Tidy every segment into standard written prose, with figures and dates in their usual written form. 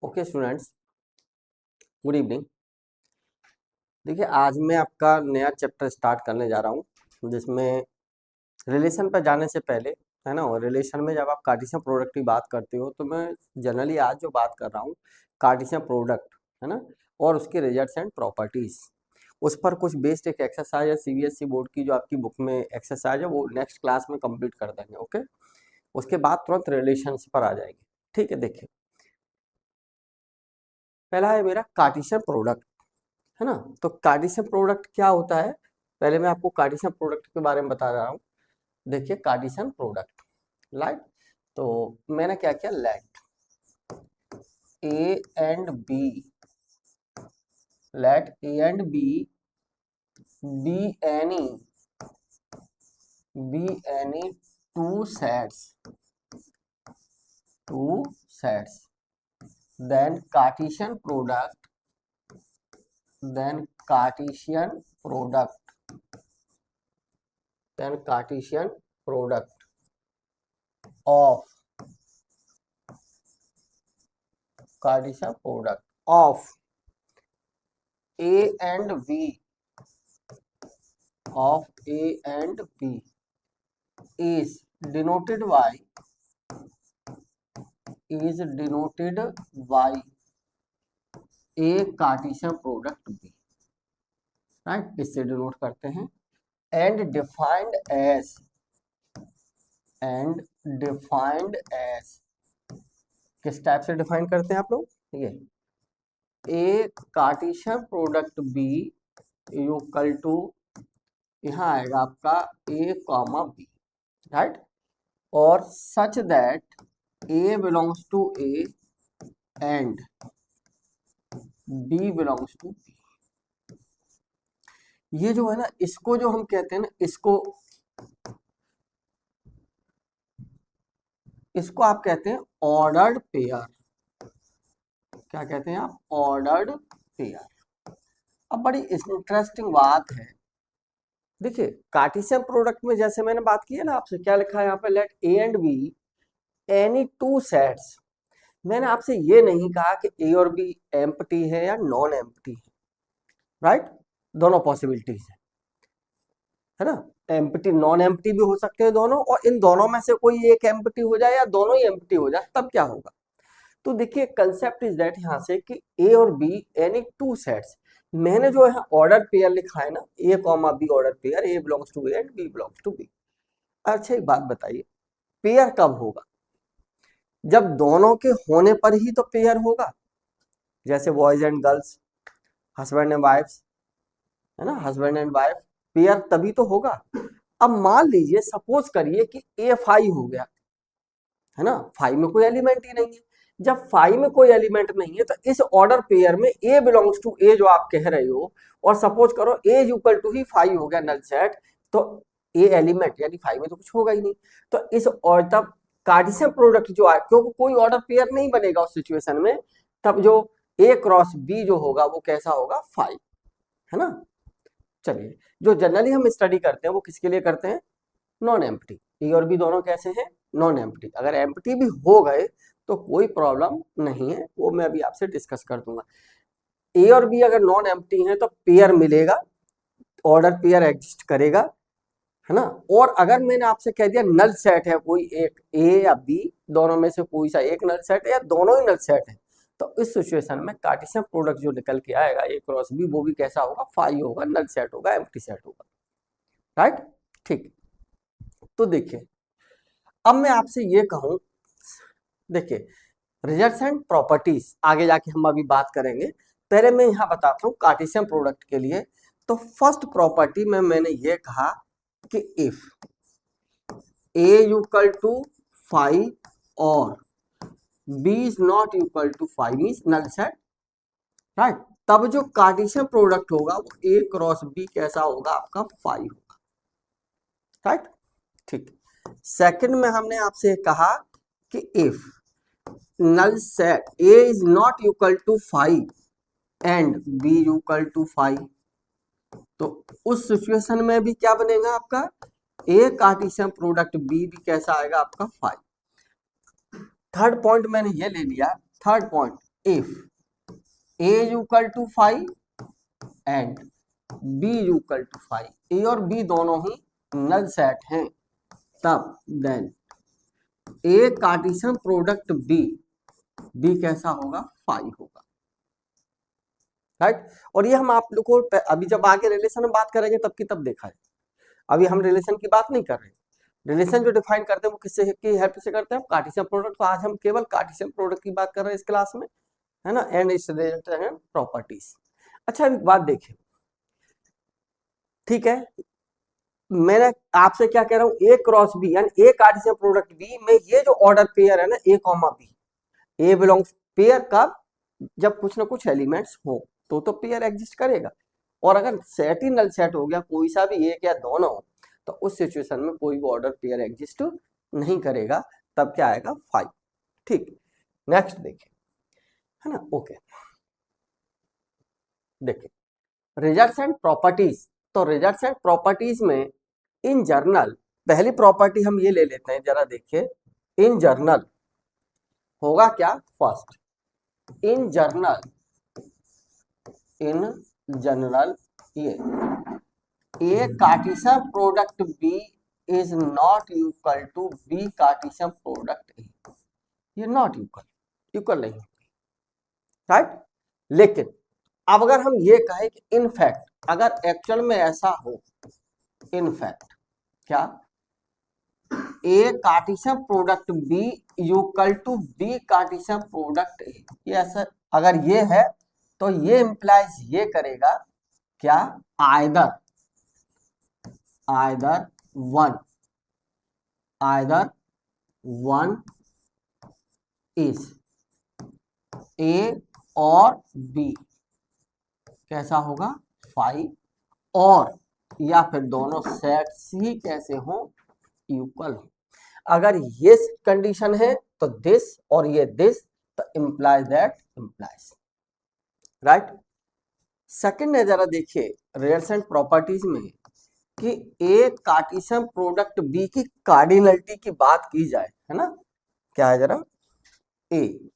Okay students, good evening. देखिए, आज मैं आपका नया चैप्टर स्टार्ट करने जा रहा हूँ जिसमें रिलेशन पर जाने से पहले, है ना, रिलेशन में जब आप कार्टेशियन प्रोडक्ट की बात करते हो तो मैं जनरली आज जो बात कर रहा हूँ कार्टेशियन प्रोडक्ट, है ना, और उसके रिजल्ट्स एंड प्रॉपर्टीज, उस पर कुछ बेस्ड एक एक्सरसाइज है सीबीएसई बोर्ड की, जो आपकी बुक में एक्सरसाइज है वो नेक्स्ट क्लास में कंप्लीट कर देंगे। ओके, उसके बाद तुरंत रिलेशंस पर आ जाएंगे। ठीक है, देखिए, पहला है मेरा कार्टेशियन प्रोडक्ट, है ना। तो कार्टेशियन प्रोडक्ट क्या होता है, पहले मैं आपको कार्टेशियन प्रोडक्ट के बारे में बता रहा हूँ। देखिए, कार्टेशियन प्रोडक्ट लाइक, तो मैंने क्या किया, let A and B, let A and B be any two sets then cartesian product then cartesian product of A and B is denoted by A Cartesian product B, right, इससे denote करते हैं। And defined as किस type से define करते हैं आप लोग, ये A Cartesian product B equal to, यहाँ आएगा आपका A कॉमा B, राइट, और such that A belongs to A and B belongs to B। ये जो है ना, इसको जो हम कहते हैं ना, इसको आप कहते हैं ऑर्डर्ड पेयर। क्या कहते हैं आप, ऑर्डर्ड पेयर। अब बड़ी इंटरेस्टिंग बात है, देखिए कार्टेशियन प्रोडक्ट में जैसे मैंने बात की है ना आपसे, क्या लिखा है यहाँ पे, let A and B any two sets. मैंने आपसे ये नहीं कहा कि ए और बी एम्प्टी है या नॉन एम्प्टी है, राइट, दोनों पॉसिबिलिटीज है ना। एम्प्टी नॉन एम्प्टी भी हो सकते हैं दोनों, और इन दोनों में से कोई एक एम्प्टी हो जाए या दोनों ही एम्प्टी हो जाए, तब क्या होगा। तो देखिए, कंसेप्ट इज दैट यहाँ से कि ए और बी एनी टू सेट्स, मैंने जो है ऑर्डर पेयर लिखा है ना, A comma B order pair, A belongs to A and B belongs to B. अच्छा, एक बात बताइए, पेयर कब होगा, जब दोनों के होने पर ही तो पेयर होगा। जैसे boys and girls, husband and wifes, है ना, हस्बैंड एंड वाइफ, पेयर तभी तो होगा। अब मान लीजिए, सपोज करिए कि ए 5 हो गया, है ना, 5 में कोई एलिमेंट ही नहीं है। जब 5 में कोई एलिमेंट नहीं है तो इस ऑर्डर पेयर में ए बिलोंग्स टू ए जो आप कह रहे हो, और सपोज करो ए इक्वल टू ही 5 हो गया नल सेट, तो ए एलिमेंट यानी 5 में तो कुछ होगा ही नहीं। तो इस, और तब कार्टेशियन प्रोडक्ट जो है, क्योंकि कोई ऑर्डर पेयर नहीं बनेगा उस सिचुएशन में, तब जो ए क्रॉस बी जो होगा वो कैसा होगा, 5, है ना। चलिए, जो जनरली हम स्टडी करते हैं वो किसके लिए करते हैं, नॉन एम्प्टी। ए और बी दोनों कैसे हैं, नॉन एम्प्टी। अगर एम्प्टी भी हो गए तो कोई प्रॉब्लम नहीं है, वो मैं अभी आपसे डिस्कस कर दूंगा। ए और बी अगर नॉन एम्प्टी हैं तो पेयर मिलेगा, ऑर्डर पेयर एग्जिस्ट करेगा, है ना। और अगर मैंने आपसे कह दिया नल सेट है कोई एक, ए या बी दोनों में से कोई सा एक नल सेट है या दोनों ही नल सेट है, तो इस सिचुएशन में कार्टेशियन प्रोडक्ट जो निकल के आएगा ए क्रॉस बी, वो भी कैसा होगा, 5 होगा, नल सेट होगा, एम्प्टी सेट होगा, राइट। ठीक, तो देखिए, अब मैं आपसे ये कहूं, देखिए रिजल्ट्स एंड प्रॉपर्टीज आगे जाके हम अभी बात करेंगे, पहले मैं यहाँ बताता हूँ कार्टेशियन प्रोडक्ट के लिए। तो फर्स्ट प्रॉपर्टी में मैंने ये कहा कि इफ ए इक्वल टू 5 और B is not equal to 5 means null set, right, तब जो कार्टेशियन प्रोडक्ट होगा वो ए क्रॉस बी कैसा होगा, आपका 5 होगा, राइट। ठीक, सेकंड में हमने आपसे कहा कि if null set A is not equal to 5 and B equal to 5, तो उस सिचुएशन में भी क्या बनेगा आपका, A कार्टेशियन प्रोडक्ट B भी कैसा आएगा आपका 5। थर्ड पॉइंट मैंने ये ले लिया, third point if a equal to 5 and b equal to 5, A और b दोनों ही नल सेट हैं, तब then A Cartesian product b कैसा होगा, 5 होगा, राइट। और ये हम आप लोग को अभी जब आगे रिलेशन में बात करेंगे तब की तब देखा है, अभी हम रिलेशन की बात नहीं कर रहे। रिलेशन जो डिफाइन करते हैं वो किससे की हेल्प से करते हैं, कार्टेशियन प्रोडक्ट। तो आज हम केवल कार्टेशियन प्रोडक्ट की बात कर रहे हैं इस क्लास में, है ना, एंड इट्स प्रॉपर्टीज। अच्छा एक बात देखिए, ठीक है, मैंने आपसे क्या कह रहा हूं, ए क्रॉस बी यानी ए कार्टेशियन प्रोडक्ट बी में ये जो ऑर्डर पेयर है ना A comma B, A belongs pair कब, जब कुछ ना कुछ एलिमेंट्स हो तो पेयर एग्जिस्ट करेगा। और अगर सेट ही नल सेट हो गया, कोई सा भी एक या दोनों हो, तो उस सिचुएशन में कोई भी ऑर्डर पेयर एग्जिस्ट नहीं करेगा, तब क्या आएगा 5। ठीक, नेक्स्ट देखिए, है ना, ओके, देखिए रिजल्ट्स एंड प्रॉपर्टीज। तो रिजल्ट्स एंड प्रॉपर्टीज में इन जर्नल पहली प्रॉपर्टी हम ये ले लेते हैं, जरा देखिए, इन जर्नल होगा क्या, फर्स्ट इन जनरल ये A Cartesian product B is not equal to B Cartesian product A, ये नॉट इक्वल नहीं, राइट। लेकिन अब अगर हम ये कहें कि इनफैक्ट अगर एक्चुअल में ऐसा हो, इनफैक्ट क्या A Cartesian product B equal to B Cartesian product A, ये ऐसा अगर ये है तो ये इंप्लाइज ये करेगा क्या, आइदर वन इज ए और बी कैसा होगा 5, और या फिर दोनों सेट्स ही कैसे हो, इक्वल हो। अगर ये कंडीशन है तो दिस और ये दिस, तो implies that implies, right. Second है, जरा देखिए रिजल्ट्स एंड प्रॉपर्टीज में कि ए कार्टेशियन प्रोडक्ट बी की कार्डिनलिटी की बात की जाए, है ना, क्या है जरा, ए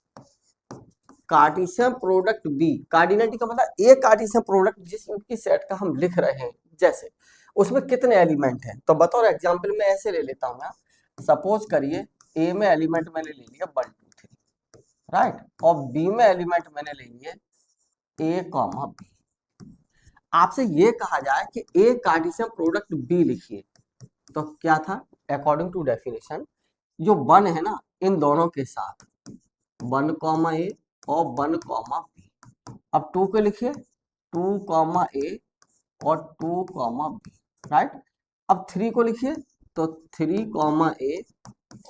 कार्टेशियन प्रोडक्ट बी, कार्डिनलिटी का मतलब ए कार्टेशियन प्रोडक्ट जिस उसकी सेट का हम लिख रहे हैं, जैसे उसमें कितने एलिमेंट हैं, तो बतौर एग्जांपल में ऐसे ले लेता हूं मैं, सपोज करिए ए में एलिमेंट मैंने ले लिया 1 2 3, राइट, और बी में एलिमेंट मैंने ले लिए ए कॉमा बी। आपसे ये कहा जाए कि ए कार्टेशियन प्रोडक्ट बी लिखिए, तो क्या था, अकॉर्डिंग टू डेफिनेशन जो 1 है ना इन दोनों के साथ 1 कॉमा ए और 1 कॉमा बी। अब 2 को लिखिए 2 कॉमा ए और 2 कॉमा बी, राइट। अब 3 को लिखिए तो 3 कॉमा ए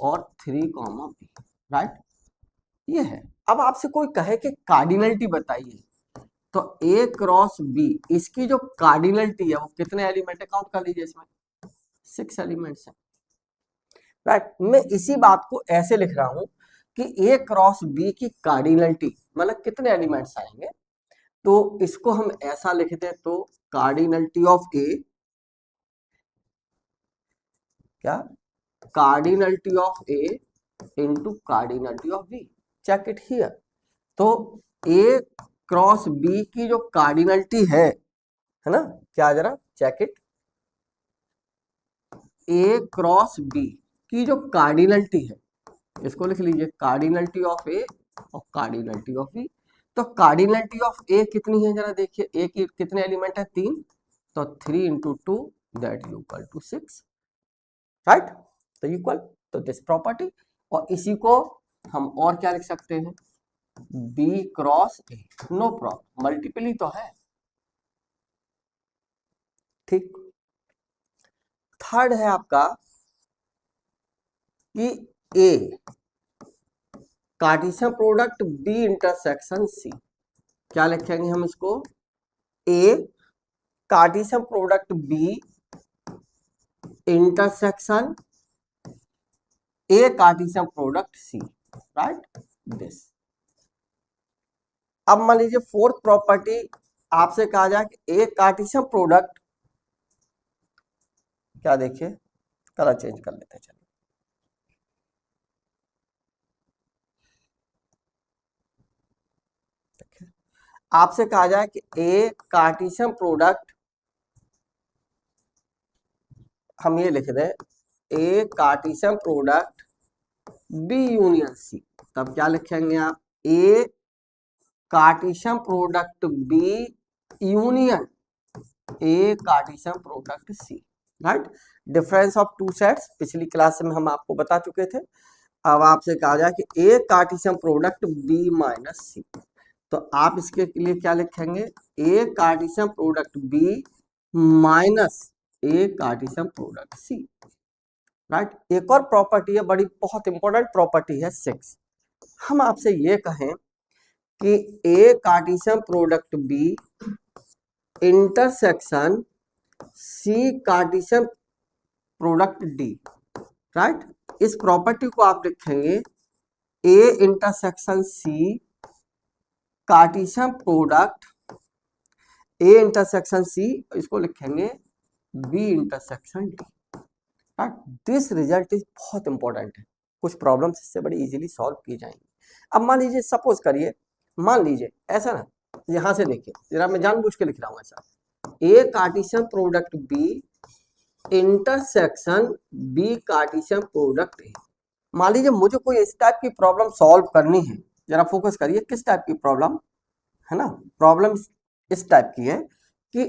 और 3 कॉमा बी, राइट। ये है। अब आपसे कोई कहे कि कार्डिनलिटी बताइए, तो ए क्रॉस बी इसकी जो कार्डिनलिटी है वो कितने एलिमेंट है, काउंट कर लीजिए, इसमें 6 एलिमेंट्स हैं, राइट। मैं इसी बात को ऐसे लिख रहा हूं कि ए क्रॉस बी की कार्डिनलिटी मतलब कितने एलिमेंट्स आएंगे, तो इसको हम ऐसा लिखते हैं, तो कार्डिनलिटी ऑफ ए, क्या, cardinality of A into cardinality of B, check it here. तो ए क्रॉस बी की जो कार्डिनलिटी है ना, क्या, जरा check it, A cross B की जो कार्डिनलिटी है, इसको लिख लीजिए कार्डिनलिटी ऑफ ए और कार्डिनलिटी ऑफ बी। तो कार्डिनलिटी ऑफ ए कितनी है, जरा देखिए, ए की कितने एलिमेंट है, 3, तो 3 into 2 that equal to 6, right. तो इक्वल, तो दिस प्रॉपर्टी, और इसी को हम और क्या लिख सकते हैं, B cross A, no problem, multiply तो है, ठीक। थर्ड है आपका कि A Cartesian product B intersection C, क्या लिखेंगे हम इसको, A Cartesian product B intersection A Cartesian product C, right, this. अब मान लीजिए फोर्थ प्रॉपर्टी आपसे कहा जाए कि ए कार्टेशियन प्रोडक्ट, क्या, देखिए कलर चेंज कर लेते हैं, चलिए, आपसे कहा जाए कि ए कार्टेशियन प्रोडक्ट, हम ये लिख दें A Cartesian product B union C, तब क्या लिखेंगे आप? A Cartesian product B union A Cartesian product C, right. Difference of two sets पिछली क्लास में हम आपको बता चुके थे। अब आपसे कहा जाए कि A Cartesian product B minus सी, तो आप इसके लिए क्या लिखेंगे? ए कार्टेशियन प्रोडक्ट बी माइनस ए कार्टेशियन प्रोडक्ट सी, राइट। एक और प्रॉपर्टी है, बड़ी बहुत इंपॉर्टेंट प्रॉपर्टी है 6। हम आपसे ये कहें कि A Cartesian product B intersection C Cartesian product D, right. इस प्रॉपर्टी को आप लिखेंगे A intersection C Cartesian product A intersection C, इसको लिखेंगे B intersection D, right. This result is बहुत इंपॉर्टेंट है, कुछ प्रॉब्लम्स इससे बड़ी इजीली सॉल्व की जाएंगी। अब मान लीजिए, सपोज करिए, मान लीजिए ऐसा ना, यहां से देखिए जरा, मैं जानबूझ के लिख रहा हूं ऐसा, A Cartesian product B intersection B Cartesian product A. मान लीजिए मुझे कोई इस टाइप की प्रॉब्लम सॉल्व करनी है, जरा फोकस करिए, किस टाइप की प्रॉब्लम है ना? प्रॉब्लम इस टाइप की है कि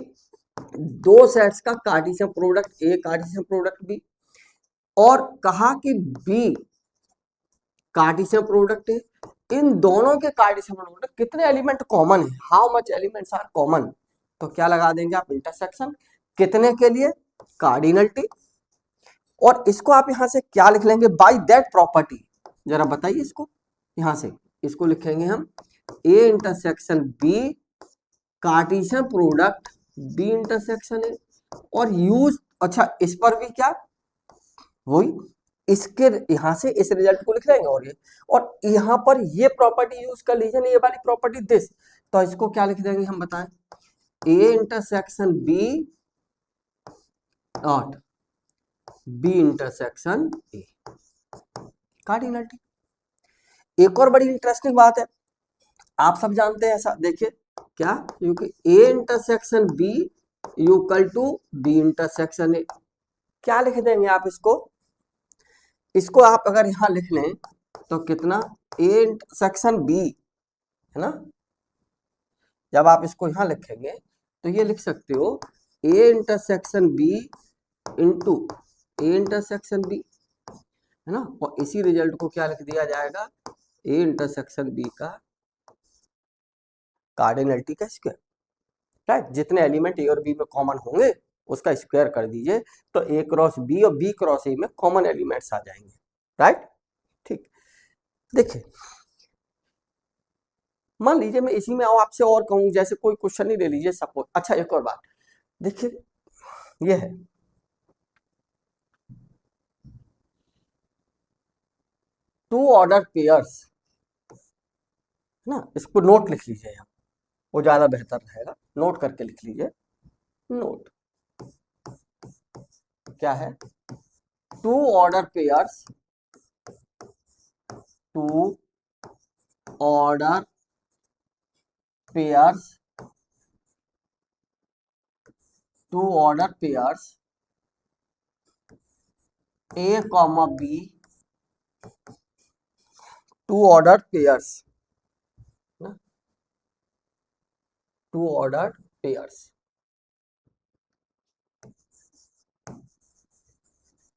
दो सेट्स का Cartesian product A Cartesian product B, और कहा कि बी कार्टेशियन प्रोडक्ट है, इन दोनों के कार्टेशियन प्रोडक्ट कितने एलिमेंट कॉमन है, how much elements are common, तो क्या लगा देंगे आप? इंटरसेक्शन। कितने के लिए? कार्डिनलिटी। और इसको आप यहां से क्या लिख लेंगे? बाय दैट प्रॉपर्टी, जरा बताइए इसको, यहां से इसको लिखेंगे हम A intersection B Cartesian product B intersection है, और यूज, अच्छा इस पर भी क्या, वही इसके यहां से इस रिजल्ट को लिख लेंगे, और यहां पर ये प्रॉपर्टी यूज कर लीजिए ना, ये वाली प्रॉपर्टी दिस, तो इसको क्या लिख देंगे हम? बताएं, A intersection B not B intersection A, cardinality. एक और बड़ी इंटरेस्टिंग बात है, आप सब जानते हैं ऐसा, देखिए क्या, क्योंकि A intersection B equal to B intersection A, क्या लिख देंगे आप इसको? इसको आप अगर यहां लिख लें तो कितना, ए इंटरसेक्शन बी, है ना, जब आप इसको यहां लिखेंगे तो ये लिख सकते हो A intersection B into A intersection B, है ना, और इसी रिजल्ट को क्या लिख दिया जाएगा? ए इंटरसेक्शन बी का कार्डिनलिटी का स्क्वायर, राइट। जितने एलिमेंट ए और बी में कॉमन होंगे उसका स्क्वायर कर दीजिए, तो ए क्रॉस बी और बी क्रॉस ए में कॉमन एलिमेंट्स आ जाएंगे, राइट। ठीक, देखिए मान लीजिए मैं इसी में आपसे और कहूं, जैसे कोई क्वेश्चन ही ले लीजिए सपोज, अच्छा एक और बात देखिए, ये है टू ऑर्डर पेयर्स, है ना, इसको नोट लिख लीजिए यहाँ, वो ज्यादा बेहतर रहेगा, नोट करके लिख लीजिए। नोट क्या है? Two order pairs, two order pairs, two order pairs A comma B, two order pairs, two order pairs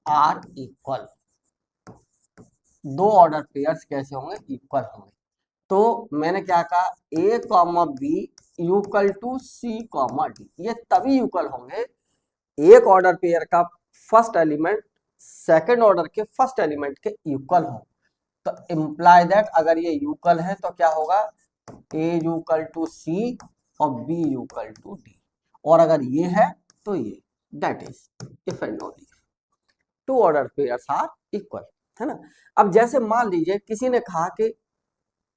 are equal, दो ऑर्डर पेयर्स कैसे होंगे? इक्वल होंगे। तो मैंने क्या कहा, A comma B equal to C comma D, ये तभी इक्वल होंगे एक ऑर्डर पेयर का फर्स्ट एलिमेंट सेकंड ऑर्डर के फर्स्ट एलिमेंट के इक्वल हो। तो इंप्लाई दैट अगर ये इक्वल है तो क्या होगा? ए इक्वल टू सी और बी इक्वल टू डी, और अगर ये है तो ये, that is if and only two order pairs are equal, है ना। अब जैसे मान लीजिए किसी ने कहा कि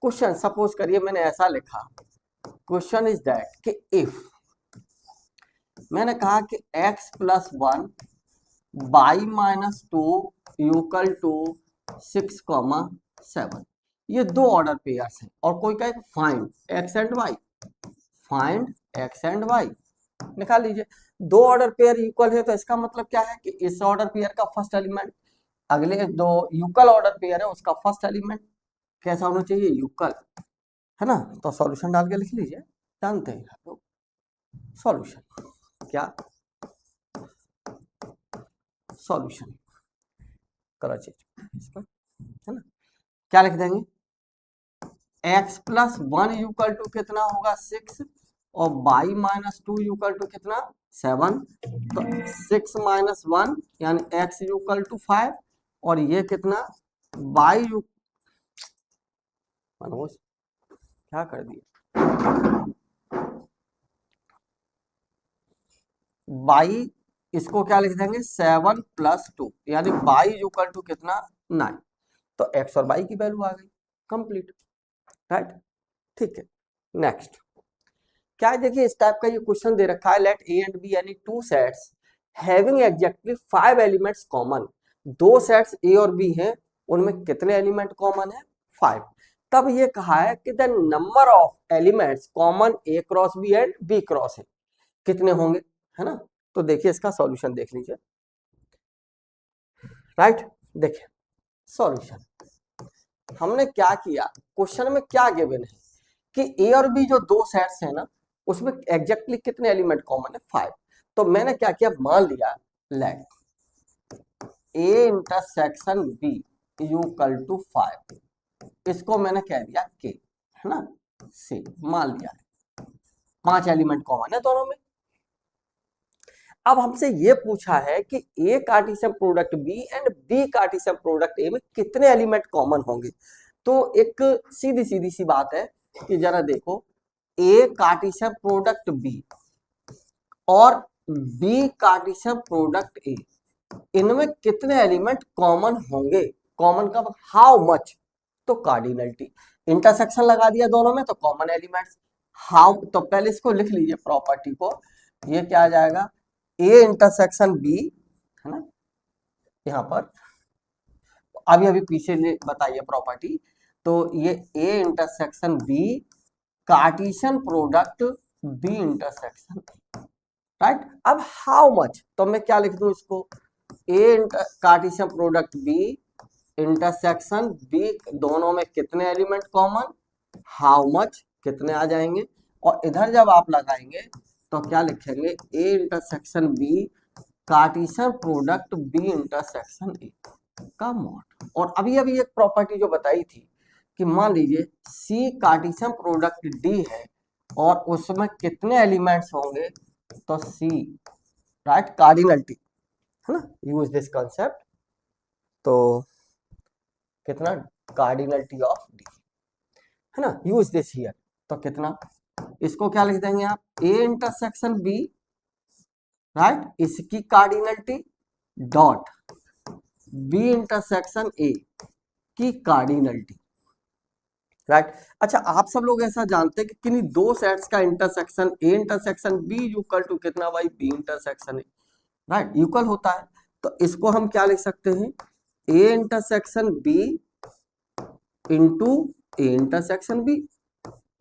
क्वेश्चन, सपोज करिए मैंने ऐसा लिखा, क्वेश्चन इज दैट कि इफ मैंने कहा कि x plus 1 y minus 2 equal to 6,7, ये दो ऑर्डर पेयर्स हैं, और कोई कहे find x and y, find x and y, निकाल लीजिए। दो ऑर्डर पेयर इक्वल है तो इसका मतलब क्या है कि इस ऑर्डर पेयर का फर्स्ट एलिमेंट अगले दो यूकल ऑर्डर पेयर है उसका फर्स्ट एलिमेंट कैसा होना चाहिए, यूकल, है ना। तो सॉल्यूशन डाल के लिख लीजिए, जानते हैं आप लोग सॉल्यूशन क्या, सॉल्यूशन कलर चेंज इसका, है ना। क्या लिख देंगे, x plus one equal to कितना होगा 6 और y minus two equal to कितना 7, तो 6 माइनस 1 यानी x यूकल टू 5 और ये कितना y यू, मनोज क्या कर दिया, y इसको क्या लिख देंगे 7 प्लस 2 यानी y यूकल टू कितना 9, तो x और y की वैल्यू आ गई, कंप्लीट, राइट। ठीक है, नेक्स्ट क्या है, देखिए इस टाइप का ये क्वेश्चन दे रखा है, लेट ए एंड बी यानी two sets having exactly 5 elements common, दो सेट्स ए और बी हैं उनमें कितने एलिमेंट कॉमन है 5। तब ये कहा है कि the number of elements common A cross B and B cross है कितने होंगे, है ना। तो देखिए इसका सॉल्यूशन देख लीजिए, राइट। देखिए सॉल्यूशन हमने क्या किया, क्वेश्चन में क्या गिवन है कि ए और बी जो दो सेट्स हैं ना उसमें एग्जैक्टली कितने एलिमेंट कॉमन है 5। तो मैंने क्या किया, मान लिया let A intersection B equal to 5, इसको मैंने कह दिया के, है ना, से मान लिया है 5 एलिमेंट कॉमन है दोनों में। अब हमसे ये पूछा है कि A Cartesian product B and B Cartesian product A में कितने एलिमेंट कॉमन होंगे। तो एक सीधी सीधी सी बात है कि जरा देखो, ए कार्टेशियन प्रोडक्ट बी और बी कार्टेशियन प्रोडक्ट ए, इनमें कितने एलिमेंट कॉमन होंगे, कॉमन का हाउ मच, तो कार्डिनलिटी, इंटरसेक्शन लगा दिया दोनों में तो कॉमन एलिमेंट्स, हाउ, तो पहले इसको लिख लीजिए प्रॉपर्टी को, ये क्या आ जाएगा ए इंटरसेक्शन बी, है ना, यहां पर अभी अभी पीछे बताइए प्रॉपर्टी, तो ये A intersection B Cartesian product B intersection, right. अब हाउ मच, तो मैं क्या लिख दूं इसको, A Cartesian product B intersection B, दोनों में कितने एलिमेंट कॉमन, हाउ मच कितने आ जाएंगे, और इधर जब आप लगाएंगे तो क्या लिखेंगे A intersection B Cartesian product B intersection A का मॉड। और अभी अभी एक प्रॉपर्टी जो बताई थी कि मान लीजिए सी कार्टेशियन प्रोडक्ट डी है और उसमें कितने एलिमेंट्स होंगे, तो सी, राइट, कार्डिनलिटी, है ना, यूज दिस कंसेप्ट, तो कितना कार्डिनलिटी ऑफ डी, है ना, यूज दिस हियर, तो कितना, इसको क्या लिख देंगे आप ए इंटरसेक्शन बी, राइट, इसकी cardinality dot B intersection A की कार्डिनलिटी, राइट। अच्छा आप सब लोग ऐसा जानते हैं कि किन्हीं दो सेट्स का intersection A intersection B equal to कितना भाई B intersection A, right, equal होता है। तो इसको हम क्या लिख सकते हैं, A intersection B into A intersection B,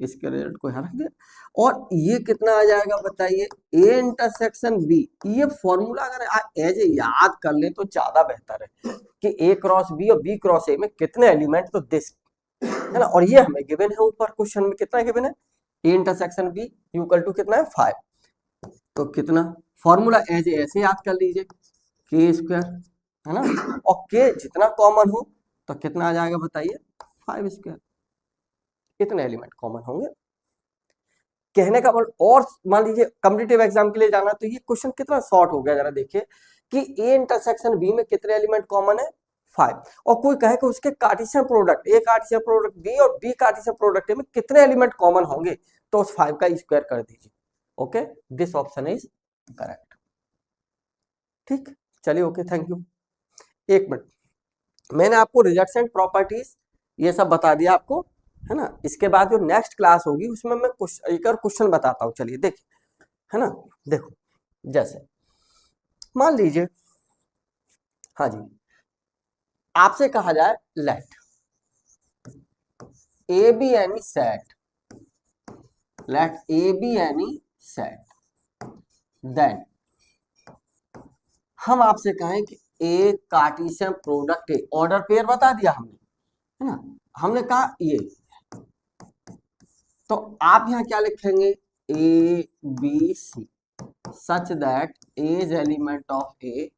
इसके रिजल्ट को यहाँ रख दिया, और ये कितना आ जाएगा बताइए, ए इंटरसेक्शन बी, ये फॉर्मूला अगर एज याद कर ले तो ज्यादा बेहतर है कि ए क्रॉस बी और बी क्रॉस ए में कितने एलिमेंट, तो दिस, है ना, और ये हमें गिवन है ऊपर क्वेश्चन में कितना गिवन है, A intersection B equal to कितना है 5, तो कितना फॉर्मूला एज ऐसे याद कर लीजिए के स्क्वायर, है ना, और के जितना कॉमन हो तो कितना आ जाएगा बताइए 5 स्क्वायर, कितने एलिमेंट कॉमन होंगे। कहने का मतलब, और मान लीजिए कॉम्पिटिटिव एग्जाम के लिए जाना तो ये क्वेश्चन कितना शॉर्ट हो गया, जरा देखिए कि ए इंटरसेक्शन बी में कितने एलिमेंट कॉमन है 5, और कोई कहे कि उसके Cartesian product A Cartesian product B और बी कार्टेशियन प्रोडक्ट ए में कितने एलिमेंट कॉमन होंगे, तो उस 5 का स्क्वायर कर दीजिए। Okay, this option is correct. ठीक, चलिए, ओके, थैंक यू। एक मिनट, मैंने आपको रिजल्ट्स एंड प्रॉपर्टीज ये सब बता दिया आपको, है ना। इसके बाद जो नेक्स्ट क्लास होगी उसमें मैं एक और क्वेश्चन बताता हूं, चलिए देखिए, है ना। देखो जैसे मान लीजिए, हाँ जी, आपसे कहा जाए let A B any set let A B any set, then हम आपसे कहें कि A Cartesian product A, order pair बता दिया हमने, है ना, हमने कहा ये, तो आप यहां क्या लिखेंगे, A B C such that A is element of A,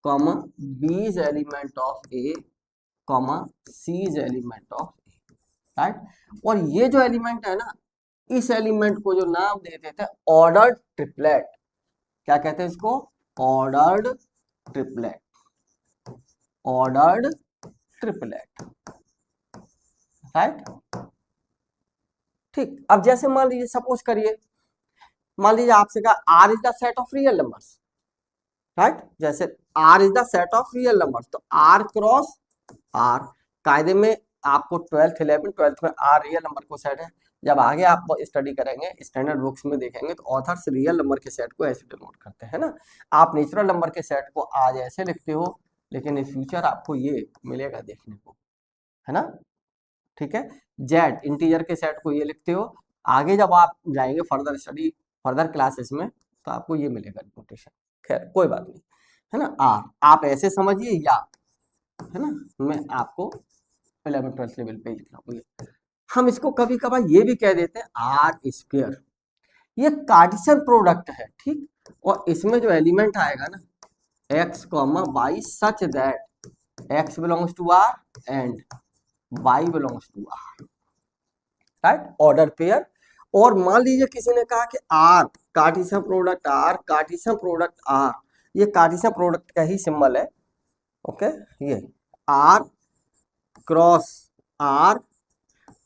comma B is element of A, comma C is element of A, right. और ये जो एलिमेंट है ना, इस एलिमेंट को जो नाम दे देते हैं ऑर्डर्ड ट्रिपलेट, क्या कहते हैं इसको, ordered triplet, ordered triplet, right. ठीक, अब जैसे मान लीजिए, सपोज करिए, मान लीजिए आपसे कहा R is the set of real numbers, right, जैसे R is the set of real numbers, तो आर क्रॉस आर, कायदे में आपको 12th 11th 12th में आर रियल नंबर को सेट है, जब आगे आप स्टडी करेंगे स्टैंडर्ड बुक्स में देखेंगे तो ऑथर्स रियल नंबर के सेट को ऐसे डिनोट करते हैं ना, आप नेचुरल नंबर के सेट को आज ऐसे लिखते हो, लेकिन इन फ्यूचर आपको ये मिलेगा देखने को, है ना, ठीक है। जेड इंटीजर के सेट को ये लिखते हो, आगे जब आप जाएंगे फर्दर स्टडी फर्दर क्लासेस में तो आपको ये मिलेगा नोटेशन, खैर कोई बात नहीं, है ना। आर आप ऐसे समझिए, या, है ना, मैं आपको 11th 12th लेवल पे लिख रहा हूँ। हम इसको कभी कभार ये भी कह देते हैं आर स्क्वायर, ये कार्टेशियन प्रोडक्ट है, ठीक, और इसमें जो एलिमेंट आएगा ना x comma y such that x belongs to R and y belongs to R, right, order pair. और मान लीजिए किसी ने कहा कि R Cartesian product R, Cartesian product R, ये कार्टेशियन प्रोडक्ट का ही सिंबल है, ओके, ये R cross R,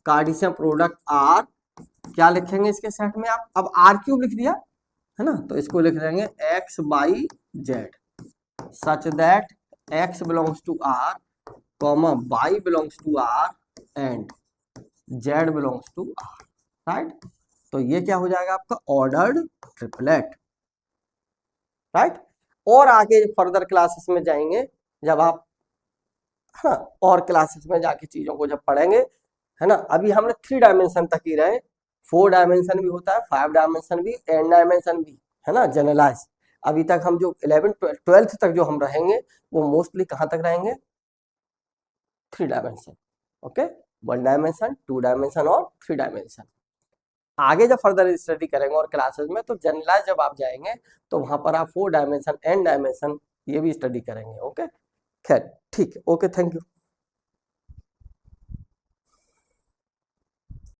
Cartesian product R, क्या लिखेंगे इसके सेट में आप, अब आर क्यूब लिख दिया, है ना, तो इसको लिख देंगे x y z such that x belongs to R, comma y belongs to R and z belongs to R, right. तो ये क्या हो जाएगा आपका ऑर्डर्ड ट्रिपलेट, राइट। और आगे फर्दर क्लासेस में जाएंगे जब आप, हाँ, और क्लासेस में जाके चीजों को जब पढ़ेंगे, है ना, अभी हमने 3 डायमेंशन तक ही रहे, 4 डायमेंशन भी होता है, 5 डायमेंशन भी, n डायमेंशन भी, है ना, जनरलाइज। अभी तक हम जो 11th 12th तक जो हम रहेंगे वो मोस्टली कहाँ तक रहेंगे, 3 डायमेंशन, ओके, 1 डायमेंशन, 2 डायमेंशन और 3 डायमेंशन। आगे जब फर्दर स्टडी करेंगे और क्लासेस में तो जनरलाइज जब आप जाएंगे तो वहां पर आप 4 डायमेंशन, n डायमेंशन ये भी स्टडी करेंगे, ओके, खैर ठीक है, ओके, थैंक यू।